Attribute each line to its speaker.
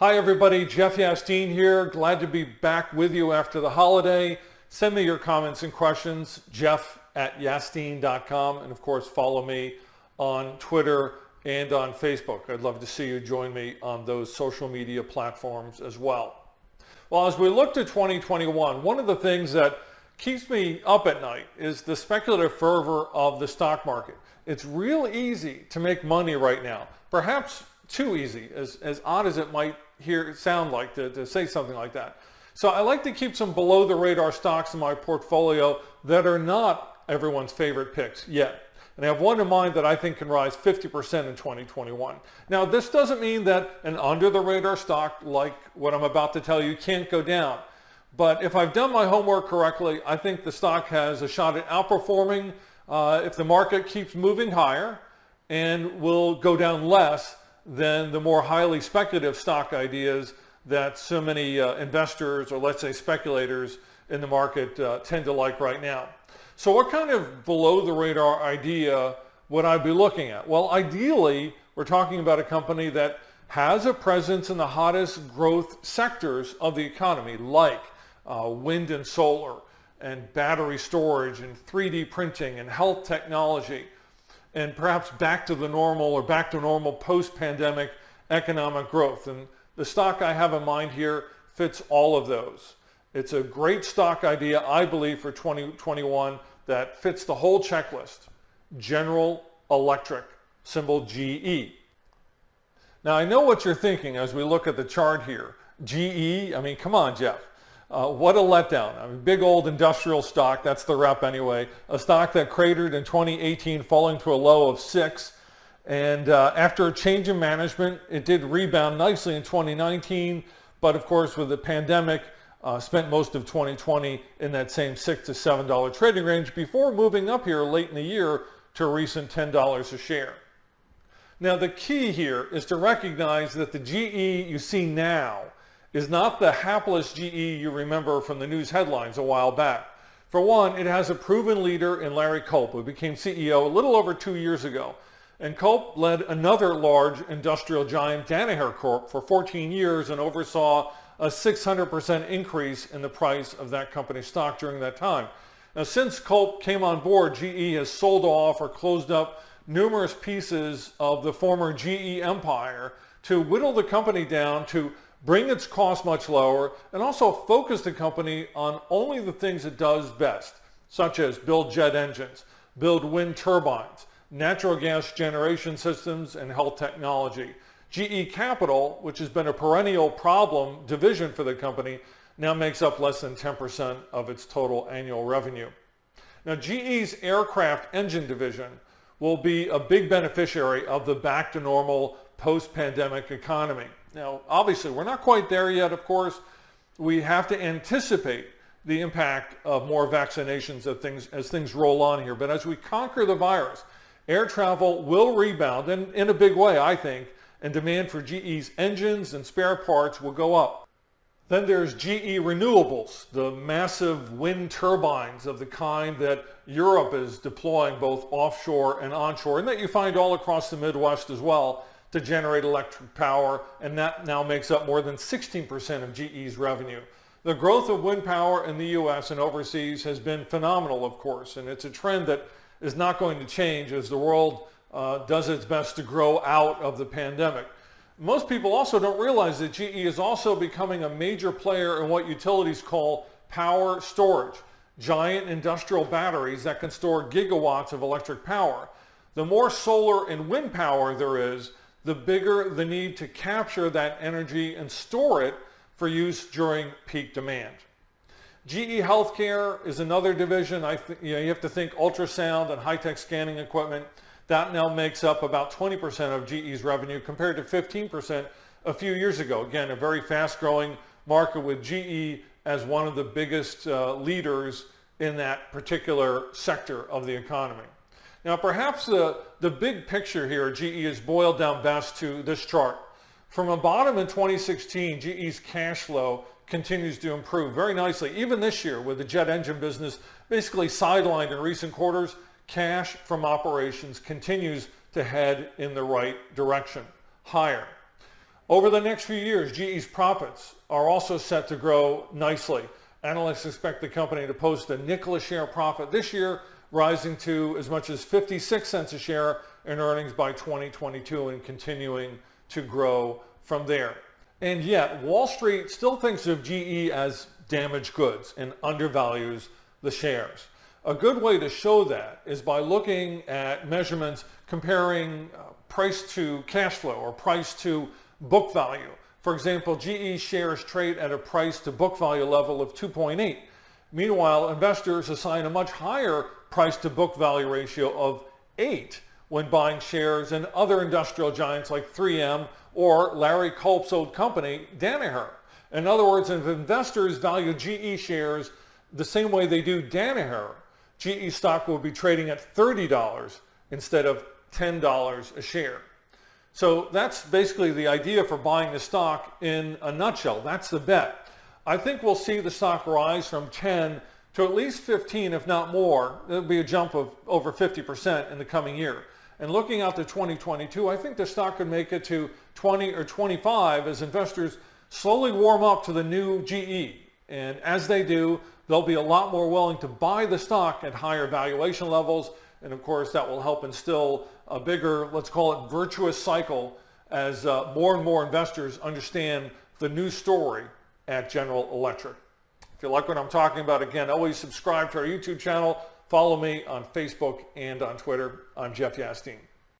Speaker 1: Hi everybody, Jeff Yastine here. Glad to be back with you after the holiday. Send me your comments and questions, jeff@yastine.com, and of course follow me on Twitter and on Facebook. I'd love to see you join me on those social media platforms as well. Well, as we look to 2021, one of the things that keeps me up at night is the speculative fervor of the stock market. It's real easy to make money right now, perhaps too easy, as odd as it might sound like to say something like that. So I like to keep some below the radar stocks in my portfolio that are not everyone's favorite picks yet. And I have one in mind that I think can rise 50% in 2021. Now, this doesn't mean that an under the radar stock like what I'm about to tell you can't go down. But if I've done my homework correctly, I think the stock has a shot at outperforming if the market keeps moving higher, and will go down less than the more highly speculative stock ideas that so many investors, or let's say speculators in the market, tend to like right now. So what kind of below the radar idea would I be looking at? Well, ideally, we're talking about a company that has a presence in the hottest growth sectors of the economy, like wind and solar, and battery storage, and 3D printing, and health technology, and perhaps back to normal post-pandemic economic growth. And the stock I have in mind here fits all of those. It's a great stock idea, I believe, for 2021 that fits the whole checklist. General Electric, symbol GE. Now, I know what you're thinking as we look at the chart here. GE, I mean, come on, Jeff. What a letdown. I mean, big old industrial stock, that's the rep anyway. A stock that cratered in 2018, falling to a low of 6. And after a change in management, it did rebound nicely in 2019. But of course, with the pandemic, spent most of 2020 in that same $6 to $7 trading range before moving up here late in the year to a recent $10 a share. Now, the key here is to recognize that the GE you see now is not the hapless GE you remember from the news headlines a while back. For one, it has a proven leader in Larry Culp, who became CEO a little over 2 years ago. And Culp led another large industrial giant, Danaher Corp, for 14 years and oversaw a 600% increase in the price of that company's stock during that time. Now, since Culp came on board, GE has sold off or closed up numerous pieces of the former GE empire to whittle the company down, to bring its costs much lower, and also focus the company on only the things it does best, such as build jet engines, build wind turbines, natural gas generation systems, and health technology. GE Capital, which has been a perennial problem division for the company, now makes up less than 10% of its total annual revenue. Now, GE's aircraft engine division will be a big beneficiary of the back to normal post-pandemic economy. Now, obviously, we're not quite there yet, of course. We have to anticipate the impact of more vaccinations as things roll on here. But as we conquer the virus, air travel will rebound, and in a big way, I think, and demand for GE's engines and spare parts will go up. Then there's GE Renewables, the massive wind turbines of the kind that Europe is deploying both offshore and onshore, and that you find all across the Midwest as well, to generate electric power, and that now makes up more than 16% of GE's revenue. The growth of wind power in the US and overseas has been phenomenal, of course, and it's a trend that is not going to change as the world does its best to grow out of the pandemic. Most people also don't realize that GE is also becoming a major player in what utilities call power storage, giant industrial batteries that can store gigawatts of electric power. The more solar and wind power there is, the bigger the need to capture that energy and store it for use during peak demand. GE Healthcare is another division. You have to think ultrasound and high-tech scanning equipment. That now makes up about 20% of GE's revenue compared to 15% a few years ago. Again, a very fast-growing market with GE as one of the biggest leaders in that particular sector of the economy. Now, perhaps the big picture here, GE, is boiled down best to this chart. From a bottom in 2016, GE's cash flow continues to improve very nicely. Even this year, with the jet engine business basically sidelined in recent quarters, cash from operations continues to head in the right direction, higher. Over the next few years, GE's profits are also set to grow nicely. Analysts expect the company to post a nickel a share profit this year, rising to as much as 56 cents a share in earnings by 2022 and continuing to grow from there. And yet, Wall Street still thinks of GE as damaged goods and undervalues the shares. A good way to show that is by looking at measurements comparing price to cash flow or price to book value. For example, GE shares trade at a price to book value level of 2.8. Meanwhile, investors assign a much higher price to book value ratio of 8 when buying shares in other industrial giants like 3M or Larry Culp's old company, Danaher. In other words, if investors value GE shares the same way they do Danaher, GE stock will be trading at $30 instead of $10 a share. So that's basically the idea for buying the stock in a nutshell. That's the bet. I think we'll see the stock rise from 10 to at least 15, if not more. There'll be a jump of over 50% in the coming year. And looking out to 2022, I think the stock could make it to 20 or 25 as investors slowly warm up to the new GE. And as they do, they'll be a lot more willing to buy the stock at higher valuation levels. And of course, that will help instill a bigger, let's call it virtuous cycle, as more and more investors understand the new story at General Electric. If you like what I'm talking about, again, always subscribe to our YouTube channel. Follow me on Facebook and on Twitter. I'm Jeff Yastine.